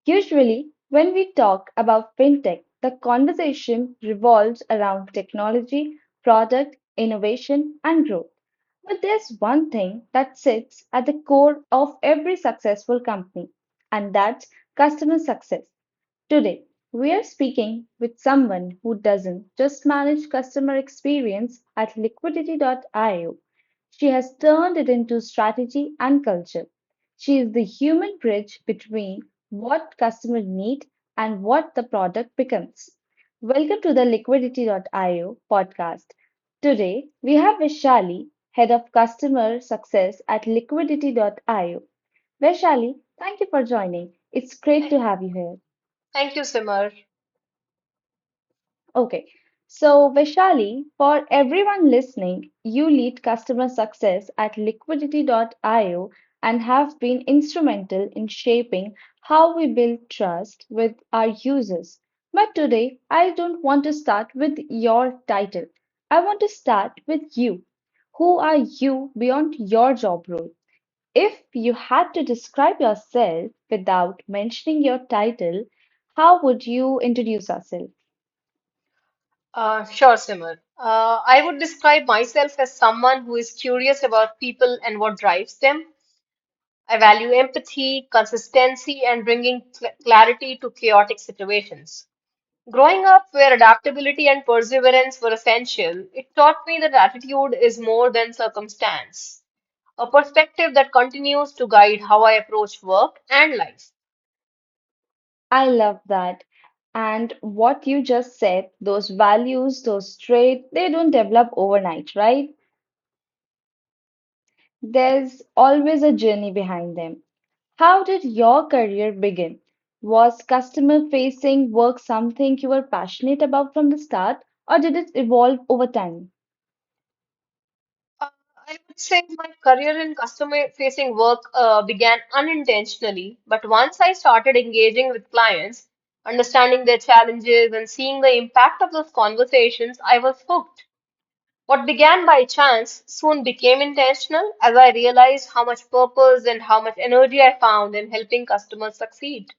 Usually, when we talk about fintech, the conversation revolves around technology, product, innovation, and growth. But there's one thing that sits at the core of every successful company, and that's customer success. Today, we are speaking with someone who doesn't just manage customer experience at liquidity.io. She has turned it into strategy and culture. She is the human bridge between what customers need and what the product becomes. Welcome to the liquidity.io podcast. Today, we have Vishali, head of customer success at liquidity.io. Vaishali, thank you for joining. It's great Th- to have you here. Thank you, Simar. Okay, so Vaishali, for everyone listening, you lead customer success at liquidity.io and have been instrumental in shaping how we build trust with our users. But today, I don't want to start with your title. I want to start with you. Who are you beyond your job role? If you had to describe yourself without mentioning your title, how would you introduce yourself? Sure, Simar. I would describe myself as someone who is curious about people and what drives them. I value empathy, consistency, and bringing clarity to chaotic situations. Growing up where adaptability and perseverance were essential, it taught me that attitude is more than circumstance, a perspective that continues to guide how I approach work and life. I love that. And what you just said, those values, those traits, they don't develop overnight, right? There's always a journey behind them. How did your career begin? Was customer facing work something you were passionate about from the start, or did it evolve over time? Uh, I would say my career in customer facing work began unintentionally, but once I started engaging with clients, understanding their challenges, and seeing the impact of those conversations, I was hooked. What began by chance soon became intentional as I realized how much purpose and how much energy I found in helping customers succeed.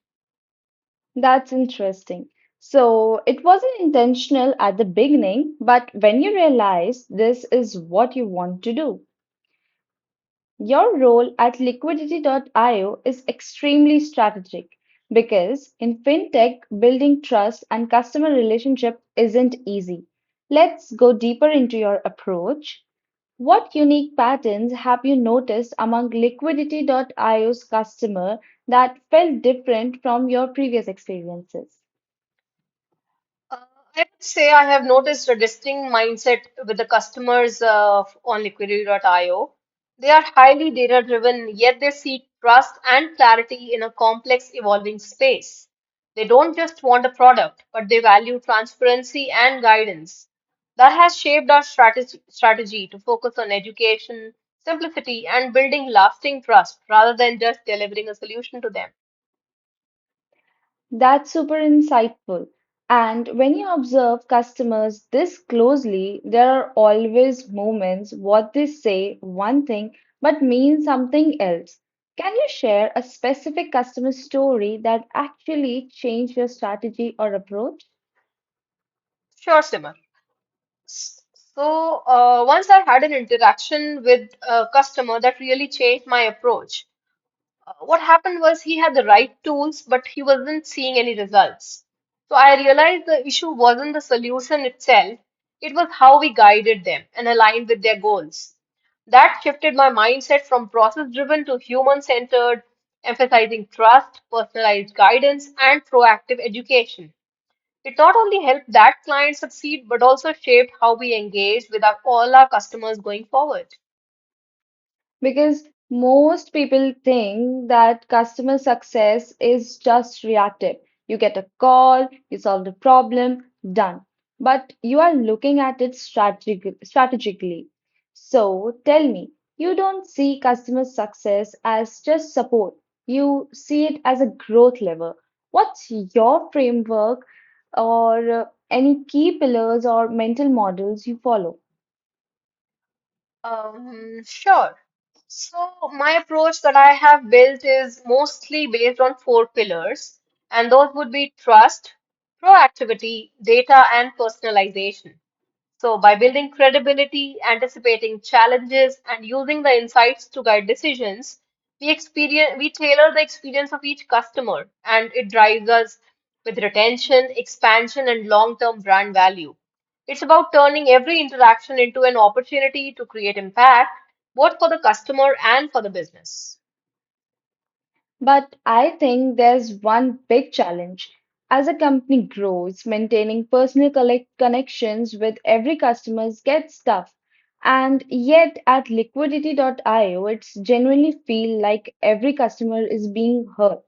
That's interesting. So it wasn't intentional at the beginning, but when you realized this is what you want to do, your role at liquidity.io is extremely strategic because in fintech, building trust and customer relationship isn't easy. Let's go deeper into your approach. What unique patterns have you noticed among liquidity.io's customer that felt different from your previous experiences? Uh, I would say I have noticed a distinct mindset with the customers on liquidity.io. They are highly data driven, yet they seek trust and clarity in a complex, evolving space. They don't just want a product, but they value transparency and guidance. That has shaped our strategy to focus on education, simplicity, and building lasting trust rather than just delivering a solution to them. That's super insightful. And when you observe customers this closely, there are always moments what they say one thing but mean something else. Can you share a specific customer story that actually changed your strategy or approach? Sure, Simar. So, once I had an interaction with a customer that really changed my approach. What happened was he had the right tools, but he wasn't seeing any results. So, I realized the issue wasn't the solution itself, it was how we guided them and aligned with their goals. That shifted my mindset from process driven to human centered, emphasizing trust, personalized guidance, and proactive education. It not only helped that client succeed, but also shaped how we engage with all our customers going forward. Because most people think that customer success is just reactive. You get a call, you solve the problem, done. But you are looking at it strategically. So tell me, you don't see customer success as just support. You see it as a growth lever. What's your framework or any key pillars or mental models you follow? Sure. So, my approach that I have built is mostly based on four pillars. And those would be trust, proactivity, data, and personalization. So, by building credibility, anticipating challenges, and using the insights to guide decisions, we tailor the experience of each customer, and it drives us with retention, expansion, and long-term brand value. It's about turning every interaction into an opportunity to create impact, both for the customer and for the business. But I think there's one big challenge. As a company grows, maintaining personal connections with every customer gets tough. And yet at liquidity.io, it's genuinely feel like every customer is being heard.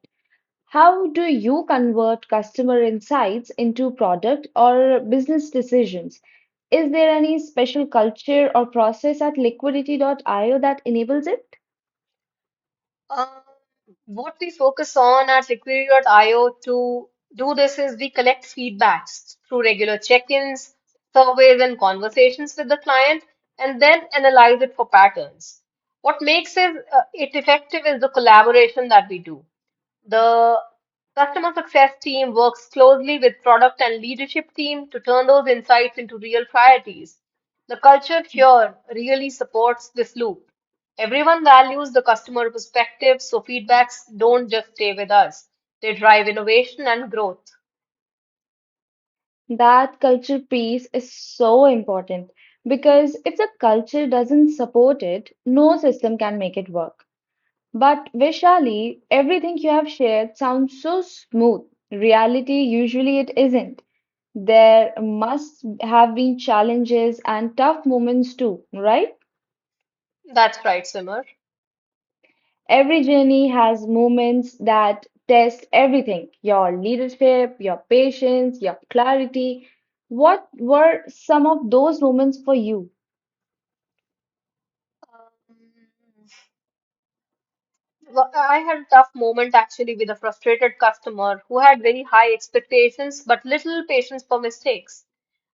How do you convert customer insights into product or business decisions? Is there any special culture or process at liquidity.io that enables it? Um, what we focus on at Liquidity.io to do this is we collect feedbacks through regular check-ins, surveys, and conversations with the client, and then analyze it for patterns. What makes it effective is the collaboration that we do. The customer success team works closely with product and leadership team to turn those insights into real priorities. The culture here really supports this loop. Everyone values the customer perspective, so feedbacks don't just stay with us. They drive innovation and growth. That culture piece is so important because if the culture doesn't support it, no system can make it work. But Vishali, everything you have shared sounds so smooth. Reality, usually it isn't. There must have been challenges and tough moments too, right? That's right, Simmer. Every journey has moments that test everything, your leadership, your patience, your clarity. What were some of those moments for you? Um, Well, I had a tough moment actually with a frustrated customer who had very high expectations but little patience for mistakes.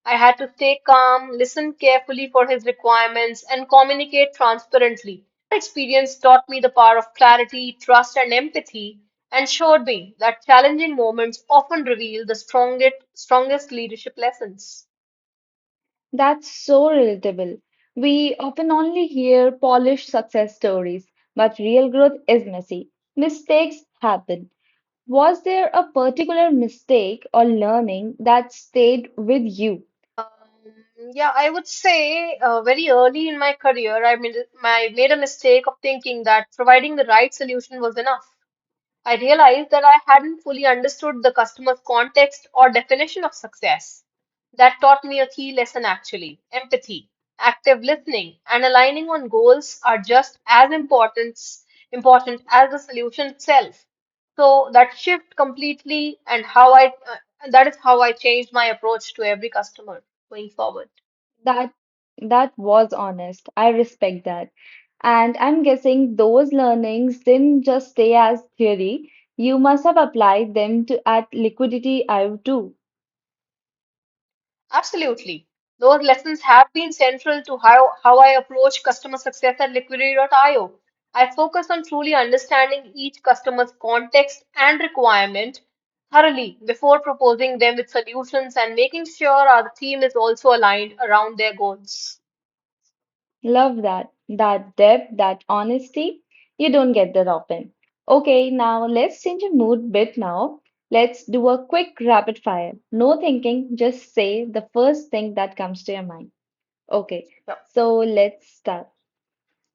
I had to stay calm, listen carefully for his requirements, and communicate transparently. That experience taught me the power of clarity, trust, and empathy, and showed me that challenging moments often reveal the strongest leadership lessons. That's so relatable. We often only hear polished success stories, but real growth is messy. Mistakes happen. Was there a particular mistake or learning that stayed with you? Yeah, I would say very early in my career, I made a mistake of thinking that providing the right solution was enough. I realized that I hadn't fully understood the customer's context or definition of success. That taught me a key lesson actually. Empathy, active listening, and aligning on goals are just as important as the solution itself. So that shift completely that is how I changed my approach to every customer going forward. That that was honest. I respect that. And I'm guessing those learnings didn't just stay as theory. You must have applied them to at Liquidity IO too. Absolutely. Those lessons have been central to how I approach customer success at Liquidity.io. I focus on truly understanding each customer's context and requirement thoroughly before proposing them with solutions and making sure our team is also aligned around their goals. Love that. That depth, that honesty. You don't get that often. Okay, now let's change your mood bit now. Let's do a quick rapid fire. No thinking, just say the first thing that comes to your mind. Okay, Yeah. so let's start.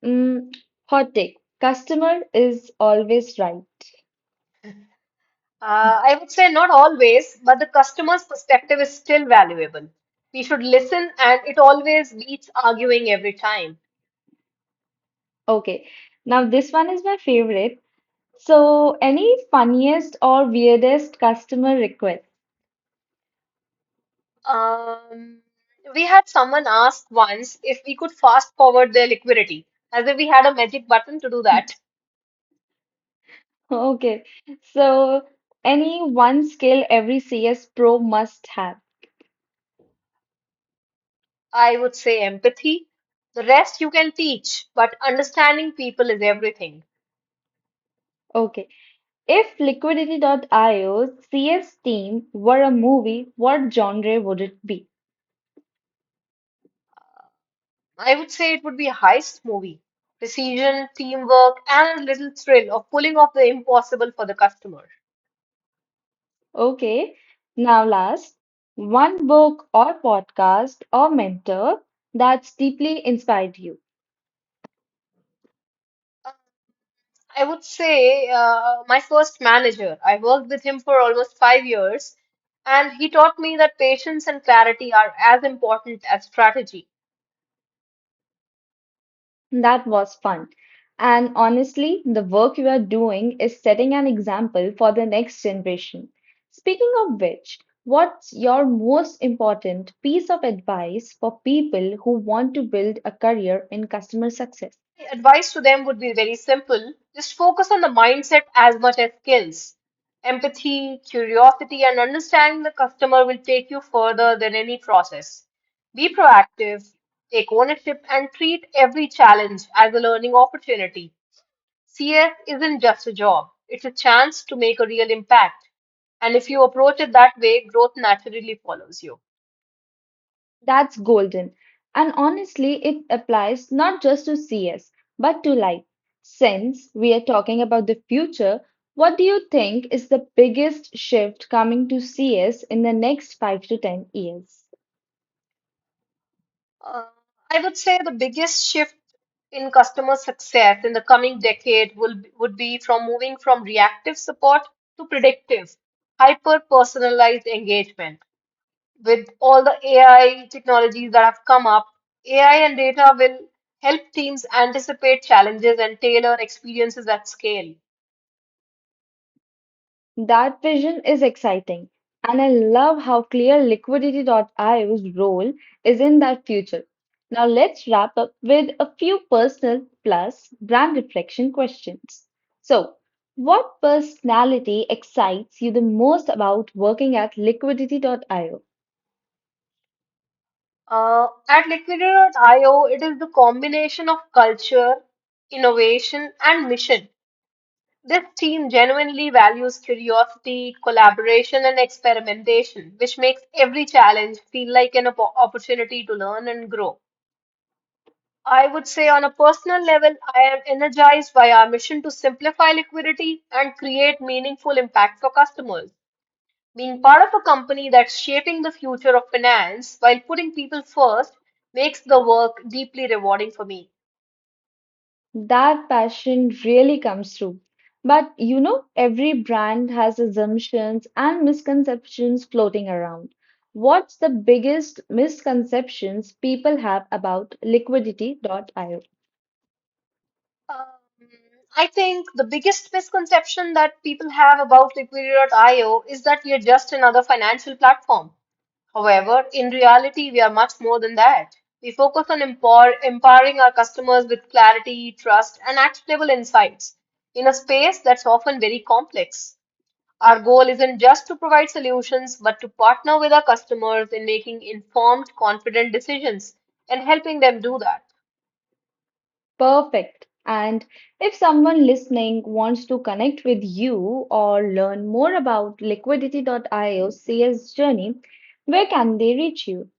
Mm, hot take. Customer is always right. I would say not always, but the customer's perspective is still valuable. We should listen, and it always beats arguing every time. Okay, now this one is my favorite. So, any funniest or weirdest customer request? Um, we had someone ask once if we could fast forward their liquidity, as if we had a magic button to do that. Okay, so any one skill every CS pro must have. I would say empathy. The rest you can teach, but understanding people is everything. Okay, If Liquidity.io's CS team were a movie, what genre would it be? I would say it would be a heist movie. Precision, teamwork, and a little thrill of pulling off the impossible for the customer. Okay, now last, one book or podcast or mentor that's deeply inspired you. I would say my first manager. I worked with him for almost 5 years, and he taught me that patience and clarity are as important as strategy. That was fun. And honestly, the work you are doing is setting an example for the next generation. Speaking of which, what's your most important piece of advice for people who want to build a career in customer success? Advice to them would be very simple. Just focus on the mindset as much as skills. Empathy, curiosity, and understanding the customer will take you further than any process. Be proactive, take ownership, and treat every challenge as a learning opportunity. CS isn't just a job, it's a chance to make a real impact. And if you approach it that way, growth naturally follows you. That's golden. And honestly, it applies not just to CS, but to life. Since we are talking about the future, what do you think is the biggest shift coming to CS in the next 5 to 10 years? Uh, I would say the biggest shift in customer success in the coming decade would be from moving from reactive support to predictive, hyper personalized engagement. With all the AI technologies that have come up, AI and data will help teams anticipate challenges and tailor experiences at scale. That vision is exciting, and I love how clear Liquidity.io's role is in that future. Now, let's wrap up with a few personal plus brand reflection questions. So, what personality excites you the most about working at Liquidity.io? At Liquidator.io, it is the combination of culture, innovation, and mission. This team genuinely values curiosity, collaboration, and experimentation, which makes every challenge feel like an opportunity to learn and grow. I would say, on a personal level, I am energized by our mission to simplify liquidity and create meaningful impact for customers. Being part of a company that's shaping the future of finance while putting people first makes the work deeply rewarding for me. That passion really comes through. But every brand has assumptions and misconceptions floating around. What's the biggest misconceptions people have about liquidity.io? Um, I think the biggest misconception that people have about Liquidity.io is that we are just another financial platform. However, in reality, we are much more than that. We focus on empowering our customers with clarity, trust, and actionable insights in a space that's often very complex. Our goal isn't just to provide solutions, but to partner with our customers in making informed, confident decisions and helping them do that. Perfect. And if someone listening wants to connect with you or learn more about liquidity.io CS journey, where can they reach you?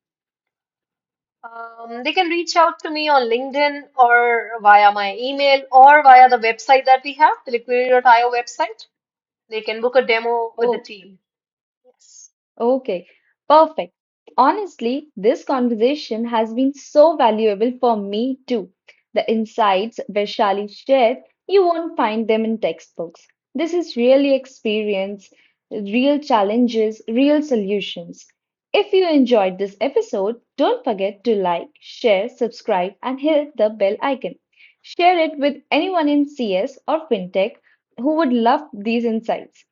They can reach out to me on LinkedIn or via my email or via the website that we have, the liquidity.io website. They can book a demo with the Oh, team. Yes. okay, perfect. Honestly, this conversation has been so valuable for me too. The insights Vaishali shared, you won't find them in textbooks. This is really experience, real challenges, real solutions. If you enjoyed this episode, don't forget to like, share, subscribe, and hit the bell icon. Share it with anyone in CS or FinTech who would love these insights.